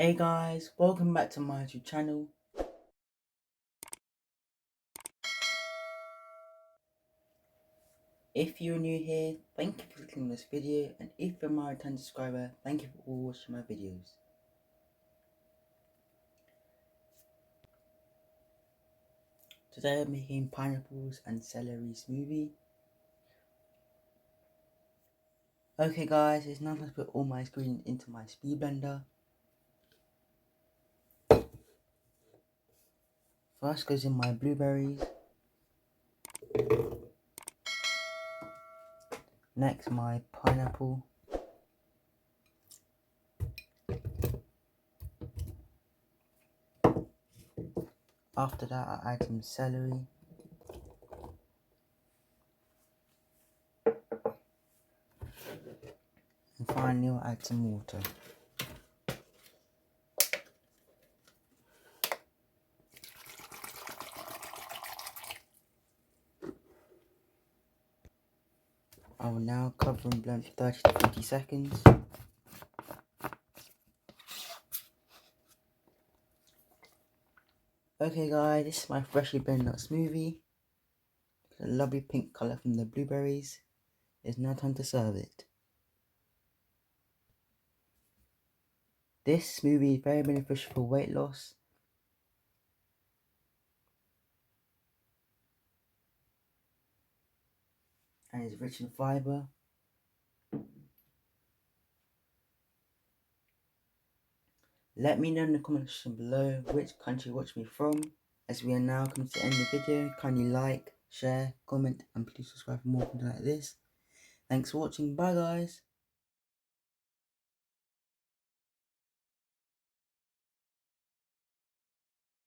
Hey guys, welcome back to my YouTube channel. If you're new here, thank you for clicking this video, and if you're my return subscriber, thank you for watching my videos. Today I'm making pineapples and celery smoothie. Okay guys, it's now time to put all my ingredients into my speed blender. First goes in my blueberries. Next my pineapple. After that I add some celery. And finally I'll add some water. I will now cover and blend for 30 to 40 seconds. Okay guys, this is my freshly blended smoothie. A lovely pink colour from the blueberries. It's now time to serve it. This smoothie is very beneficial for weight loss. And is rich in fibre. Let me know in the comment section below which country you watch me from. As we are now coming to the end of the video, kindly like, share, comment and please subscribe for more content like this. Thanks for watching, bye guys.